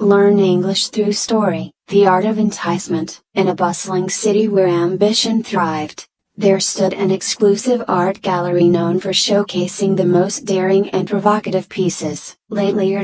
Learn English through story. The art of enticement. In a bustling city where ambition thrived, there stood an exclusive art gallery known for showcasing the most daring and provocative pieces. Lately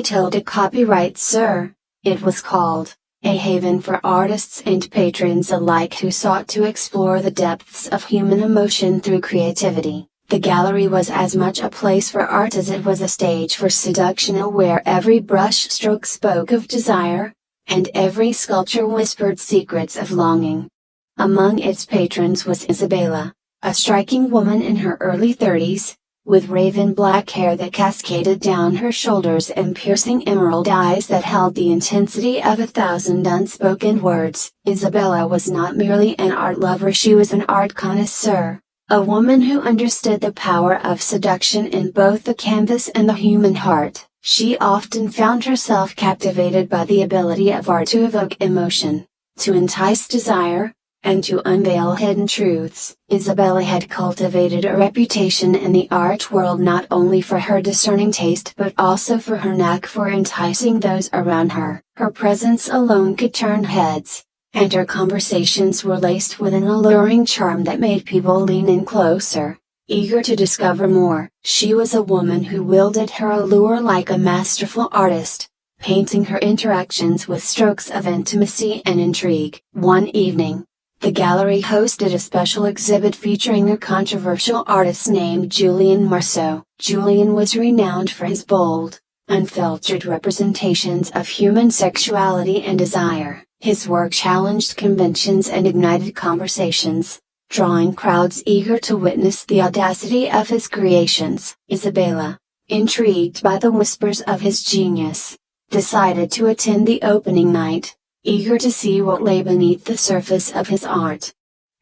tilde copyright sir. It was called a haven for artists and patrons alike who sought to explore the depths of human emotion through creativity. The gallery was as much a place for art as it was a stage for seduction, where every brush stroke spoke of desire, and every sculpture whispered secrets of longing. Among its patrons was Isabella, a striking woman in her early 30s, with raven black hair that cascaded down her shoulders and piercing emerald eyes that held the intensity of 1,000 unspoken words. Isabella was not merely an art lover, she was an art connoisseur. A woman who understood the power of seduction in both the canvas and the human heart. She often found herself captivated by the ability of art to evoke emotion, to entice desire, and to unveil hidden truths. Isabella had cultivated a reputation in the art world not only for her discerning taste but also for her knack for enticing those around her. Her presence alone could turn heads, and her conversations were laced with an alluring charm that made people lean in closer, eager to discover more. She was a woman who wielded her allure like a masterful artist, painting her interactions with strokes of intimacy and intrigue. One evening, the gallery hosted a special exhibit featuring a controversial artist named Julian Marceau. Julian was renowned for his bold, unfiltered representations of human sexuality and desire. His work challenged conventions and ignited conversations, drawing crowds eager to witness the audacity of his creations. Isabella, intrigued by the whispers of his genius, decided to attend the opening night, eager to see what lay beneath the surface of his art.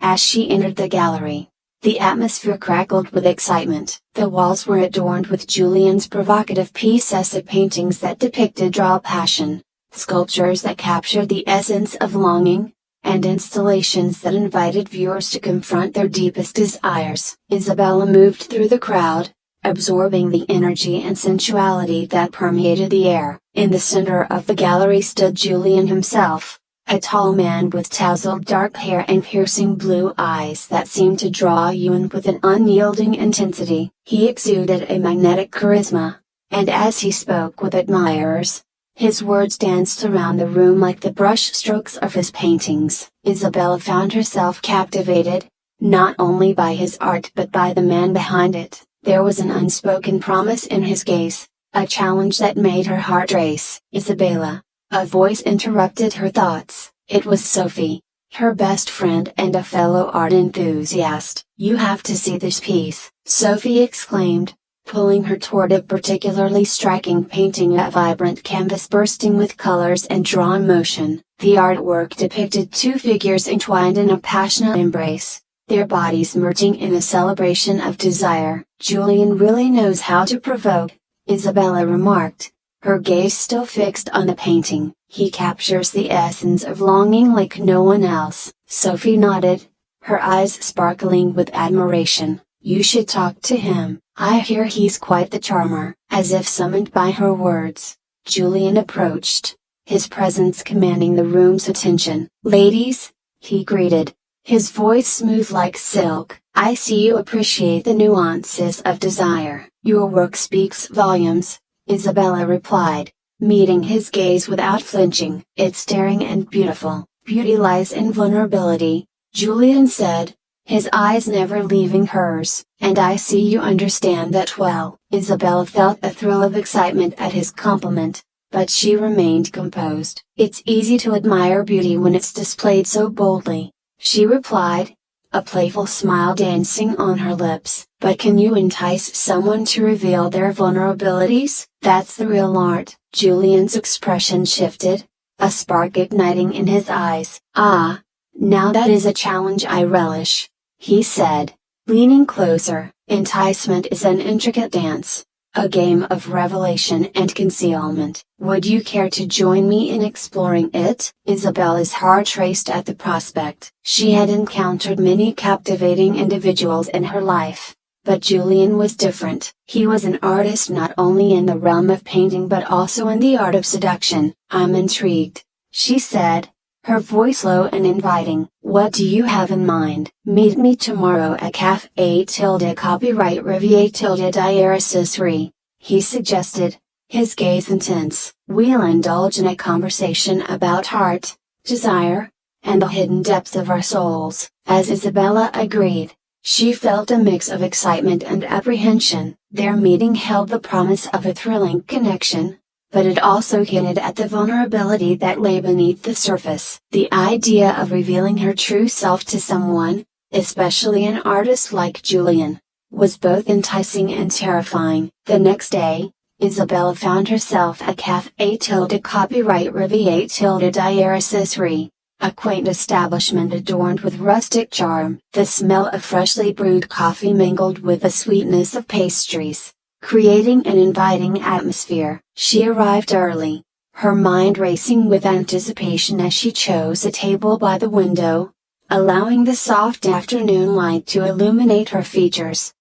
As she entered the gallery, the atmosphere crackled with excitement. The walls were adorned with Julian's provocative pieces of paintings that depicted raw passion, sculptures that captured the essence of longing, and installations that invited viewers to confront their deepest desires. Isabella moved through the crowd, absorbing the energy and sensuality that permeated the air. In the center of the gallery stood Julian himself, a tall man with tousled dark hair and piercing blue eyes that seemed to draw you in with an unyielding intensity. He exuded a magnetic charisma, and as he spoke with admirers, his words danced around the room like the brush strokes of his paintings. Isabella found herself captivated, not only by his art but by the man behind it. There was an unspoken promise in his gaze, a challenge that made her heart race. Isabella, a voice interrupted her thoughts. It was Sophie, her best friend and a fellow art enthusiast. "You have to see this piece," Sophie exclaimed, pulling her toward a particularly striking painting, a vibrant canvas bursting with colors and drawn motion. The artwork depicted two figures entwined in a passionate embrace, their bodies merging in a celebration of desire. "Julian really knows how to provoke," Isabella remarked, her gaze still fixed on the painting. "He captures the essence of longing like no one else." Sophie nodded, her eyes sparkling with admiration. "You should talk to him. I hear he's quite the charmer." As if summoned by her words, Julian approached, his presence commanding the room's attention. "Ladies," he greeted, his voice smooth like silk, "I see you appreciate the nuances of desire." "Your work speaks volumes," Isabella replied, meeting his gaze without flinching. "It's daring and beautiful." "Beauty lies in vulnerability," Julian said, his eyes never leaving hers. "And I see you understand that well." Isabella felt a thrill of excitement at his compliment, but she remained composed. "It's easy to admire beauty when it's displayed so boldly," she replied, a playful smile dancing on her lips. "But can you entice someone to reveal their vulnerabilities? That's the real art." Julian's expression shifted, a spark igniting in his eyes. "Ah, now that is a challenge I relish," he said, leaning closer. "Enticement is an intricate dance, a game of revelation and concealment. Would you care to join me in exploring it?" Isabella's heart raced at the prospect. She had encountered many captivating individuals in her life, But Julian was different. He was an artist not only in the realm of painting but also in the art of seduction. I'm intrigued, she said, her voice low and inviting. What do you have in mind? Meet me tomorrow at Cafe Tilde Copyright Riviere Tilde Diaresis, he suggested, his gaze intense. We'll indulge in a conversation about heart, desire, and the hidden depths of our souls. As Isabella agreed, she felt a mix of excitement and apprehension. Their meeting held the promise of a thrilling connection, but it also hinted at the vulnerability that lay beneath the surface. The idea of revealing her true self to someone, especially an artist like Julian, was both enticing and terrifying. The next day, Isabella found herself at Cafe Tilde Copyright Riviere Tilde Diaresis, a quaint establishment adorned with rustic charm. The smell of freshly brewed coffee mingled with the sweetness of pastries, creating an inviting atmosphere. She arrived early, her mind racing with anticipation as she chose a table by the window, allowing the soft afternoon light to illuminate her features.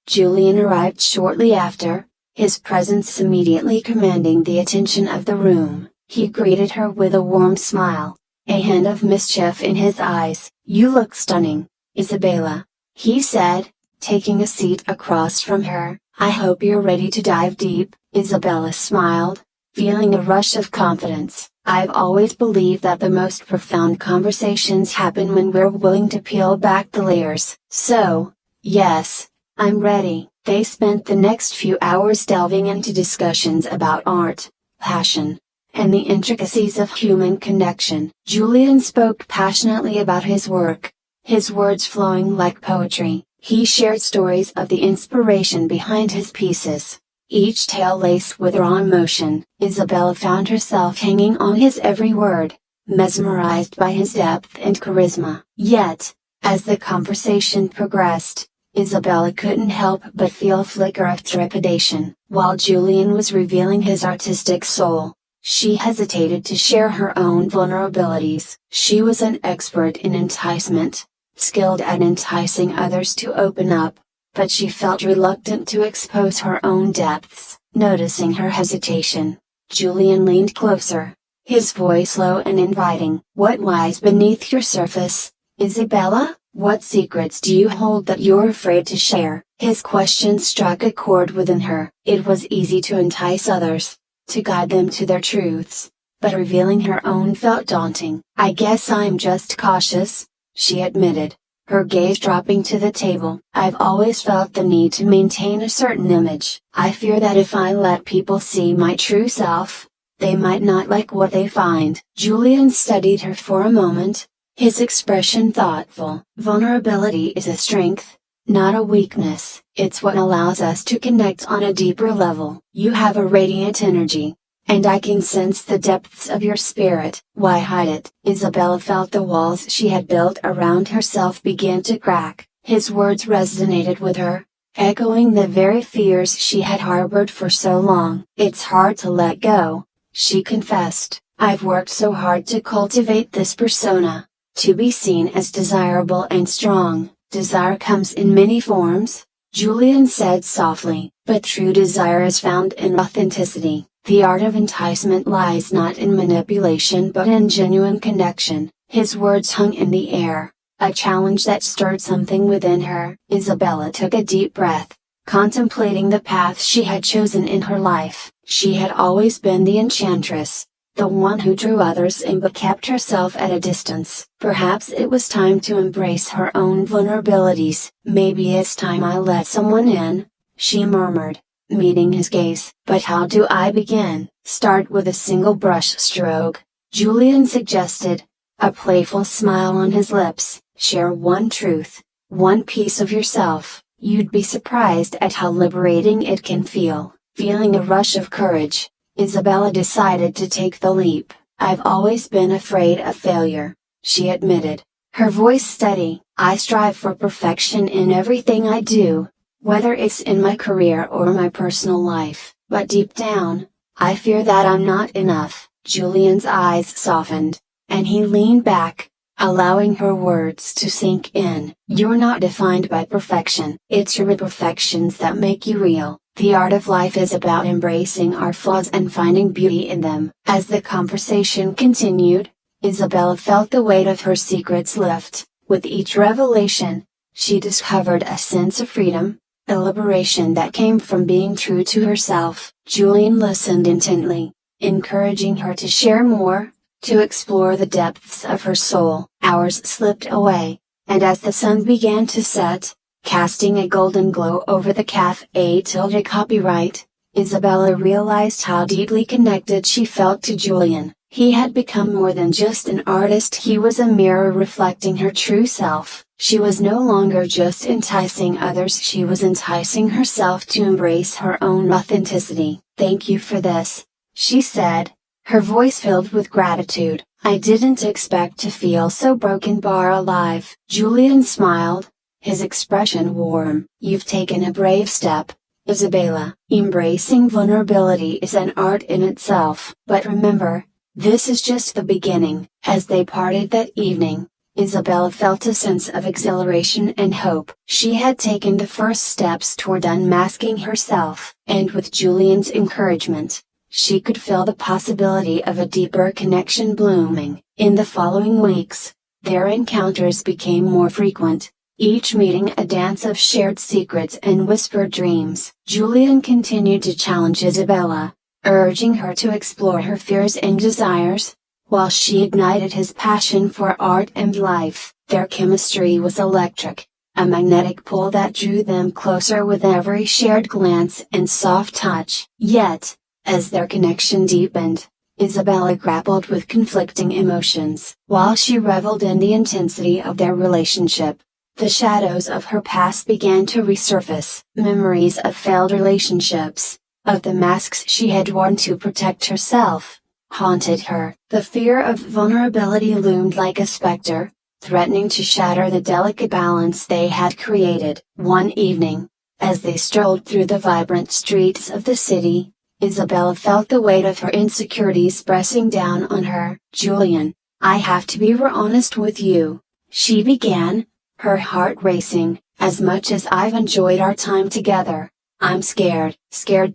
Julian arrived shortly after, his presence immediately commanding the attention of the room. He greeted her with a warm smile, a hint of mischief in his eyes. You look stunning, Isabella, he said, taking a seat across from her. I hope you're ready to dive deep. Isabella smiled, feeling a rush of confidence. I've always believed that the most profound conversations happen when we're willing to peel back the layers. So, yes, I'm ready. They spent the next few hours delving into discussions about art, passion, and the intricacies of human connection. Julian spoke passionately about his work, his words flowing like poetry. He shared stories of the inspiration behind his pieces, each tale laced with raw emotion. Isabella found herself hanging on his every word, mesmerized by his depth and charisma. Yet, as the conversation progressed, Isabella couldn't help but feel a flicker of trepidation. While Julian was revealing his artistic soul, she hesitated to share her own vulnerabilities. She was an expert in enticement, skilled at enticing others to open up, but she felt reluctant to expose her own depths. Noticing her hesitation, Julian leaned closer, his voice low and inviting. What lies beneath your surface, Isabella? What secrets do you hold that you're afraid to share? His question struck a chord within her. It was easy to entice others, to guide them to their truths, but revealing her own felt daunting. I guess I'm just cautious, she admitted, her gaze dropping to the table. I've always felt the need to maintain a certain image. I fear that if I let people see my true self, they might not like what they find. Julian studied her for a moment, his expression thoughtful. Vulnerability is a strength, not a weakness. It's what allows us to connect on a deeper level. You have a radiant energy, and I can sense the depths of your spirit. Why hide it? Isabella felt the walls she had built around herself begin to crack. His words resonated with her, echoing the very fears she had harbored for so long. It's hard to let go, she confessed. I've worked so hard to cultivate this persona, to be seen as desirable and strong. Desire comes in many forms, Julian said softly, but true desire is found in authenticity. The art of enticement lies not in manipulation but in genuine connection. His words hung in the air, a challenge that stirred something within her. Isabella took a deep breath, contemplating the path she had chosen in her life. She had always been the enchantress, the one who drew others in but kept herself at a distance. Perhaps it was time to embrace her own vulnerabilities. Maybe it's time I let someone in, she murmured, meeting his gaze. But how do I begin? Start with a single brush stroke, Julian suggested, a playful smile on his lips. Share one truth, one piece of yourself. You'd be surprised at how liberating it can feel. Feeling a rush of courage, Isabella decided to take the leap. I've always been afraid of failure, she admitted, her voice steady. I strive for perfection in everything I do, whether it's in my career or my personal life. But deep down, I fear that I'm not enough. Julian's eyes softened, and he leaned back, allowing her words to sink in. You're not defined by perfection. It's your imperfections that make you real. The art of life is about embracing our flaws and finding beauty in them. As the conversation continued, Isabella felt the weight of her secrets lift. With each revelation, she discovered a sense of freedom, a liberation that came from being true to herself. Julian listened intently, encouraging her to share more, to explore the depths of her soul. Hours slipped away, and as the sun began to set, casting a golden glow over the cafe tilde copyright, Isabella realized how deeply connected she felt to Julian. He had become more than just an artist, he was a mirror reflecting her true self. She was no longer just enticing others, she was enticing herself to embrace her own authenticity. "Thank you for this," she said, her voice filled with gratitude. "I didn't expect to feel so broken bar alive." Julian smiled, his expression warm. "You've taken a brave step, Isabella. Embracing vulnerability is an art in itself. But remember, this is just the beginning." As they parted that evening, Isabella felt a sense of exhilaration and hope. She had taken the first steps toward unmasking herself, and with Julian's encouragement, she could feel the possibility of a deeper connection blooming. In the following weeks, their encounters became more frequent, each meeting a dance of shared secrets and whispered dreams. Julian continued to challenge Isabella, urging her to explore her fears and desires, while she ignited his passion for art and life. Their chemistry was electric, a magnetic pull that drew them closer with every shared glance and soft touch. Yet, as their connection deepened, Isabella grappled with conflicting emotions. While she reveled in the intensity of their relationship, the shadows of her past began to resurface. Memories of failed relationships, of the masks she had worn to protect herself, haunted her. The fear of vulnerability loomed like a specter, threatening to shatter the delicate balance they had created. One evening, as they strolled through the vibrant streets of the city, Isabella felt the weight of her insecurities pressing down on her. "Julian, I have to be honest with you," she began, her heart racing. "As much as I've enjoyed our time together, I'm scared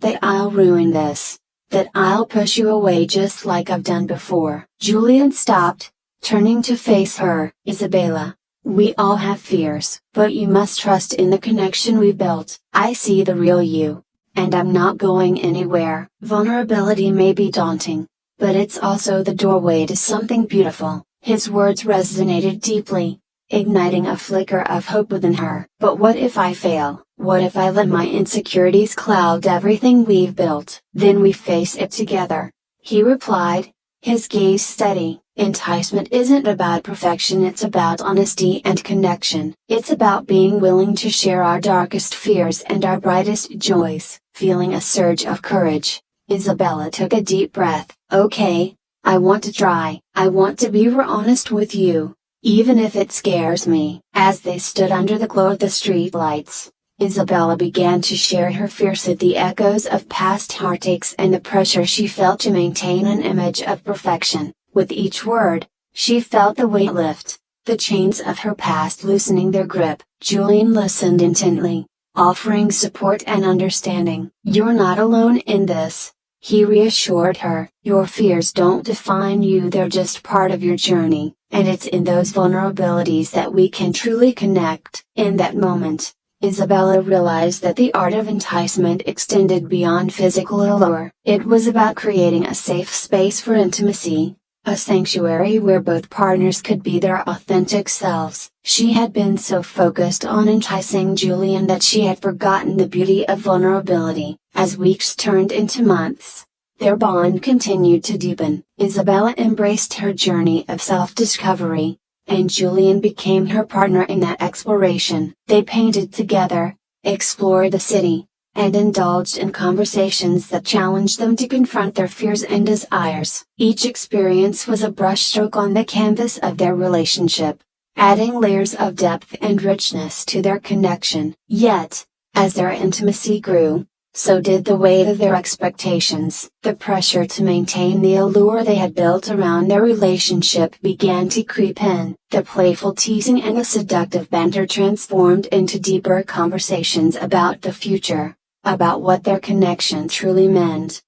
that I'll ruin this, that I'll push you away just like I've done before." Julian stopped, turning to face her. "Isabella, we all have fears, but you must trust in the connection we built. I see the real you, and I'm not going anywhere." Vulnerability may be daunting, but it's also the doorway to something beautiful. His words resonated deeply, igniting a flicker of hope within her. "But what if I fail? What if I let my insecurities cloud everything we've built?" "Then we face it together," he replied, his gaze steady. Enticement isn't about perfection, it's about honesty and connection. It's about being willing to share our darkest fears and our brightest joys. Feeling a surge of courage, Isabella took a deep breath. "Okay, I want to try. I want to be honest with you, even if it scares me." As they stood under the glow of the street lights, Isabella began to share her fears at the echoes of past heartaches and the pressure she felt to maintain an image of perfection. With each word, she felt the weight lift, the chains of her past loosening their grip. Julian listened intently, offering support and understanding. "You're not alone in this," he reassured her. "Your fears don't define you, they're just part of your journey, and it's in those vulnerabilities that we can truly connect." In that moment, Isabella realized that the art of enticement extended beyond physical allure. It was about creating a safe space for intimacy, a sanctuary where both partners could be their authentic selves. She had been so focused on enticing Julian that she had forgotten the beauty of vulnerability. As weeks turned into months, their bond continued to deepen. Isabella embraced her journey of self-discovery, and Julian became her partner in that exploration. They painted together, explored the city, and indulged in conversations that challenged them to confront their fears and desires. Each experience was a brushstroke on the canvas of their relationship, adding layers of depth and richness to their connection. Yet, as their intimacy grew, So did the weight of their expectations. The pressure to maintain the allure they had built around their relationship began to creep in. The playful teasing and the seductive banter transformed into deeper conversations about the future, about what their connection truly meant.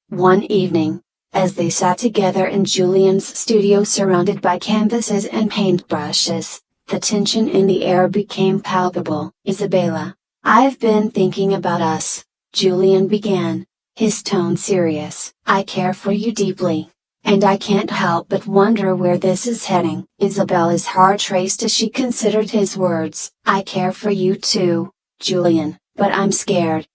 One evening, as they sat together in Julian's studio surrounded by canvases and paintbrushes, the tension in the air became palpable. "Isabella, I've been thinking about us," Julian began, his tone serious. "I care for you deeply, and I can't help but wonder where this is heading." Isabella's heart raced as she considered his words. "I care for you too, Julian, but I'm scared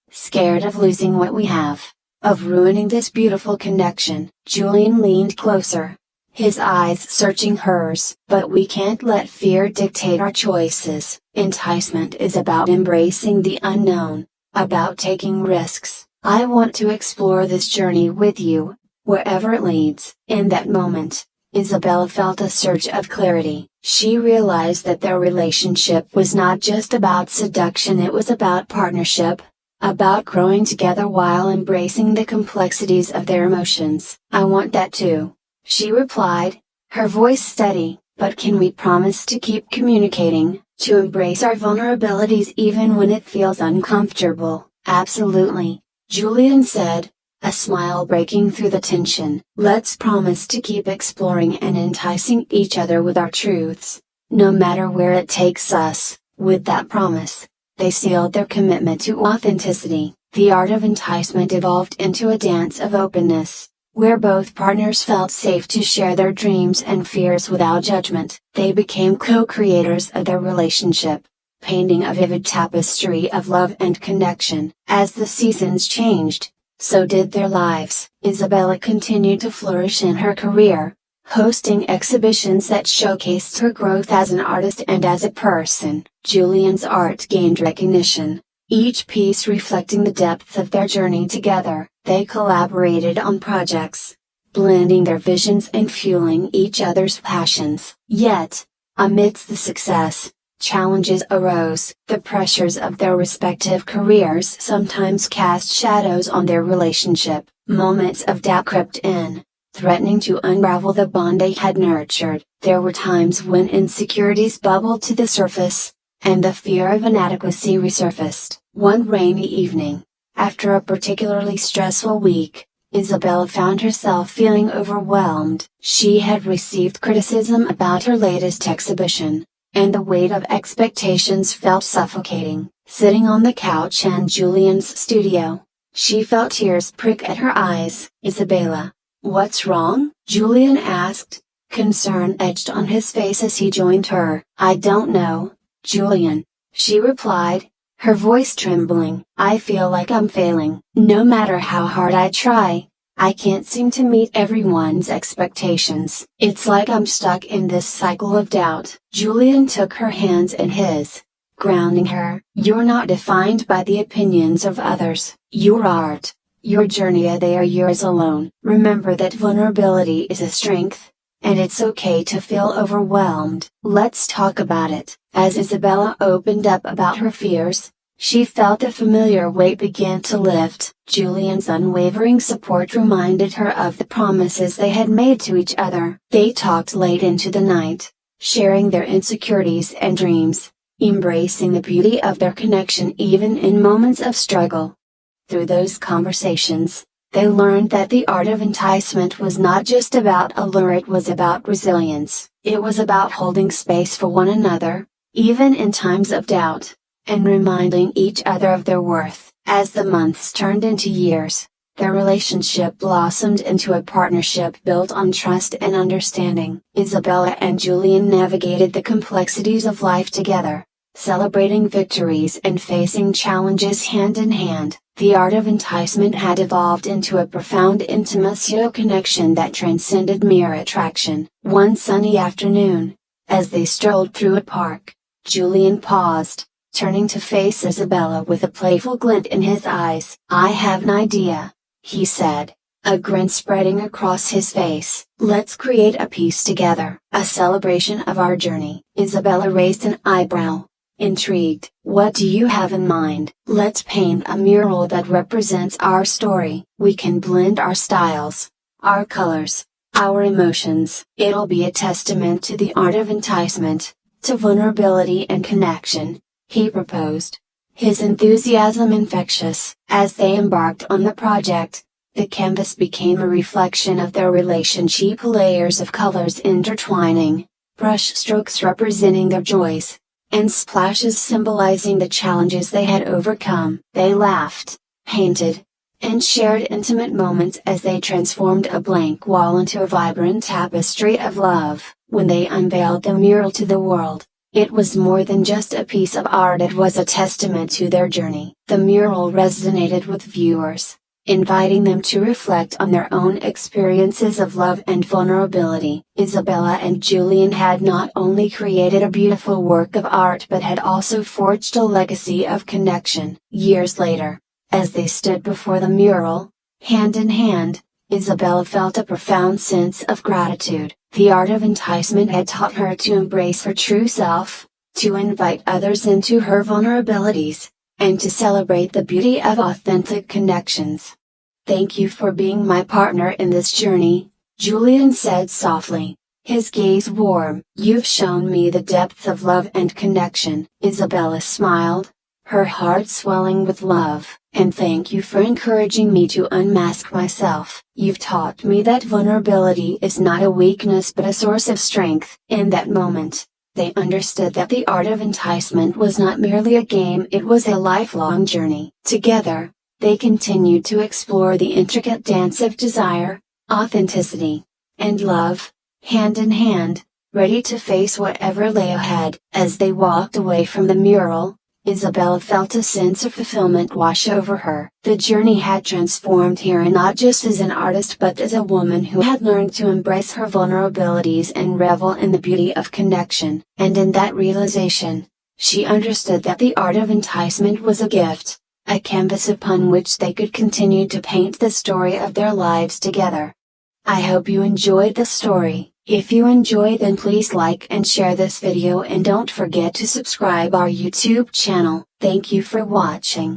of losing what we have, of ruining this beautiful connection." Julian leaned closer, his eyes searching hers. "But we can't let fear dictate our choices. Enticement is about embracing the unknown, about taking risks. I want to explore this journey with you, wherever it leads." In that moment, Isabella felt a surge of clarity. She realized that their relationship was not just about seduction, it was about partnership, about growing together while embracing the complexities of their emotions. "I want that too," she replied, her voice steady. "But can we promise to keep communicating, to embrace our vulnerabilities even when it feels uncomfortable?" "Absolutely," Julian said, a smile breaking through the tension. "Let's promise to keep exploring and enticing each other with our truths, no matter where it takes us." With that promise, they sealed their commitment to authenticity. The art of enticement evolved into a dance of openness, where both partners felt safe to share their dreams and fears without judgment. They became co-creators of their relationship, painting a vivid tapestry of love and connection. As the seasons changed, so did their lives. Isabella continued to flourish in her career, hosting exhibitions that showcased her growth as an artist and as a person. Julian's art gained recognition, each piece reflecting the depth of their journey together. They collaborated on projects, blending their visions and fueling each other's passions. Yet, amidst the success, challenges arose. The pressures of their respective careers sometimes cast shadows on their relationship. Moments of doubt crept in, threatening to unravel the bond they had nurtured. There were times when insecurities bubbled to the surface, and the fear of inadequacy resurfaced. One rainy evening, after a particularly stressful week, Isabella found herself feeling overwhelmed. She had received criticism about her latest exhibition, and the weight of expectations felt suffocating. Sitting on the couch in Julian's studio, she felt tears prick at her eyes. "Isabella, what's wrong?" Julian asked, concern etched on his face as he joined her. "I don't know, Julian," she replied, her voice trembling. "I feel like I'm failing. No matter how hard I try, I can't seem to meet everyone's expectations. It's like I'm stuck in this cycle of doubt." Julian took her hands in his, grounding her. "You're not defined by the opinions of others. Your art, your journey, they are yours alone. Remember that vulnerability is a strength, and it's okay to feel overwhelmed. Let's talk about it." As Isabella opened up about her fears, she felt the familiar weight begin to lift. Julian's unwavering support reminded her of the promises they had made to each other. They talked late into the night, sharing their insecurities and dreams, embracing the beauty of their connection even in moments of struggle. Through those conversations, they learned that the art of enticement was not just about allure, it was about resilience. It was about holding space for one another, even in times of doubt, and reminding each other of their worth. As the months turned into years, their relationship blossomed into a partnership built on trust and understanding. Isabella and Julian navigated the complexities of life together, celebrating victories and facing challenges hand in hand. The art of enticement had evolved into a profound intimacy, a connection that transcended mere attraction. One sunny afternoon, as they strolled through a park, Julian paused, turning to face Isabella with a playful glint in his eyes. "I have an idea," he said, a grin spreading across his face. "Let's create a piece together, a celebration of our journey." Isabella raised an eyebrow, Intrigued? What do you have in mind? Let's paint a mural that represents our story. We can blend our styles, our colors, our emotions. It'll be a testament to the art of enticement, to vulnerability and connection, he proposed. His enthusiasm infectious. As they embarked on the project, the canvas became a reflection of their relationship, layers of colors intertwining, brush strokes representing their joys, and splashes symbolizing the challenges they had overcome. They laughed, painted, and shared intimate moments as they transformed a blank wall into a vibrant tapestry of love. When they unveiled the mural to the world, it was more than just a piece of art, it was a testament to their journey. The mural resonated with viewers, inviting them to reflect on their own experiences of love and vulnerability. Isabella and Julian had not only created a beautiful work of art but had also forged a legacy of connection. Years later, as they stood before the mural, hand in hand, Isabella felt a profound sense of gratitude. The art of enticement had taught her to embrace her true self, to invite others into her vulnerabilities, and to celebrate the beauty of authentic connections. "Thank you for being my partner in this journey," Julian said softly, his gaze warm. "You've shown me the depth of love and connection." Isabella smiled, her heart swelling with love. "And thank you for encouraging me to unmask myself. You've taught me that vulnerability is not a weakness but a source of strength." In that moment, they understood that the art of enticement was not merely a game, it was a lifelong journey. Together, they continued to explore the intricate dance of desire, authenticity, and love, hand in hand, ready to face whatever lay ahead. As they walked away from the mural, Isabella felt a sense of fulfillment wash over her. The journey had transformed her not just as an artist but as a woman who had learned to embrace her vulnerabilities and revel in the beauty of connection. And in that realization, she understood that the art of enticement was a gift, a canvas upon which they could continue to paint the story of their lives together. I hope you enjoyed the story. If you enjoyed, then please like and share this video, and don't forget to subscribe our YouTube channel. Thank you for watching.